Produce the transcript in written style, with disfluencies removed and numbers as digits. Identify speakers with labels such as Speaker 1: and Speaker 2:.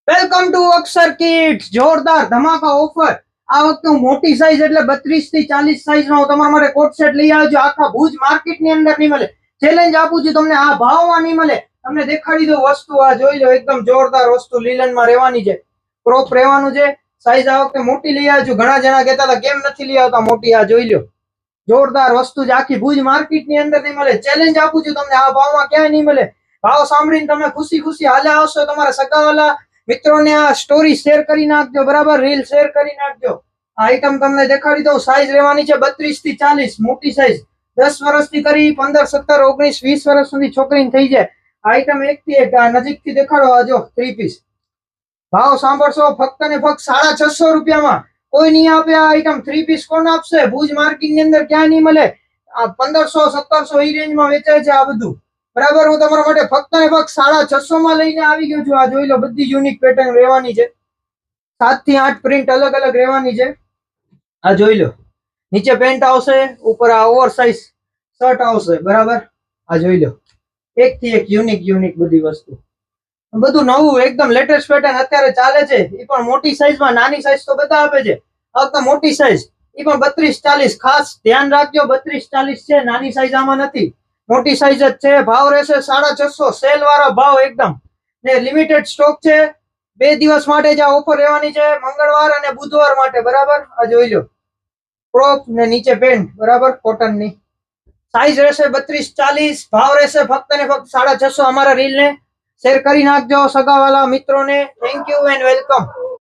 Speaker 1: Welcome to Akshar kids. જોરદાર ધમાકા offer. આ વખતે હું મોટી સાઈઝ એટલે 32 થી 40 સાઈઝ નો તમારા માટે કોટ સેટ લઈ આવજો. આખા ભુજ માર્કેટ ની અંદર નહીં મળે. ચેલેન્જ આપું છું તમને, આ ભાવમાં નહીં મળે. તમને દેખાડી દઉં વસ્તુ, આ જોઈ લો, એકદમ જોરદાર વસ્તુ લીલન માં રહેવાની છે, ક્રોપ રહેવાનું છે. સાઈઝ આ વખતે મોટી લઈ આવજો. ઘણા જણા કહેતા હતા કેમ નથી લઈ આવતા મોટી, આ જોઈ લો, જોરદાર વસ્તુ છે. આખી ભુજ માર્કેટ ની અંદર નહીં મળે. ચેલેન્જ આપું છું તમને, આ ભાવમાં ક્યાંય નહીં મળે. ભાવ સાંભળીને તમે ખુશી ખુશી હાલે આવશો. તમારા સગાવાલા મિત્રોને આ સ્ટોરી શેર કરી નાખજો, બરાબર, રીલ શેર કરી નાખજો. આ આઈટમ તમને દેખાડી દઉં. સાઈઝ રહેવાની છે 32 થી 40, મોટી સાઈઝ. 10 વર્ષથી કરી 15, 17, 19, 20 વર્ષ સુધી છોકરીને થઈ જાય. આઈટમ એક થી એક નજીકથી દેખાડો. આ જો 3 પીસ. ભાવ સાંભળશો, ફક્ત ને ફક્ત 650 રૂપિયામાં. કોઈ નહીં આપે આ આઈટમ. 3 પીસ કોણ આપશે? ભુજ માર્કેટ ની અંદર ક્યાંય નહીં મળે. આ 1500, 1700 એ રેન્જમાં વેચાય છે આ બધું, બરાબર. હું તમારા માટે ફક્ત ને ફક્ત 650 માં લઈને આવી ગયો છું. આ જોઈ લો, બધી યુનિક પેટર્ન રહેવાની છે. 7 થી 8 પ્રિન્ટ અલગ અલગ રહેવાની છે. આ જોઈ લો, નીચે પેન્ટ આવશે, ઉપર આ ઓવર સાઇઝ શર્ટ આવશે, બરાબર. આ જોઈ લો, એક થી એક યુનિક બધી વસ્તુ, બધું નવું, એકદમ લેટેસ્ટ પેટર્ન અત્યારે ચાલે છે. એ પણ મોટી સાઈઝમાં. નાની સાઈઝ તો બધા આપે છે, આ મોટી સાઈઝ એ પણ 32, 40. ખાસ ધ્યાન રાખજો, 32, 40 છે, નાની સાઈઝ આમાં નથી, મોટી સાઈઝ જ છે. ભાવ રહેશે 650, સેલ વાળા ભાવ એકદમ, ને લિમિટેડ સ્ટોક છે. 2 દિવસ માટે જ આ ઓફર રહેવાની છે, મંગળવાર અને બુધવાર માટે, બરાબર. આ જોઈ લો, ક્રોપ ને નીચે પેન્ટ, બરાબર, કોટન ની. સાઈઝ રહેશે 32, 40. ભાવ રહેશે ફક્ત ને ફક્ત 650. અમારા રીલ ને શેર કરી નાખજો સગાવાલા મિત્રોને. Thank you and welcome.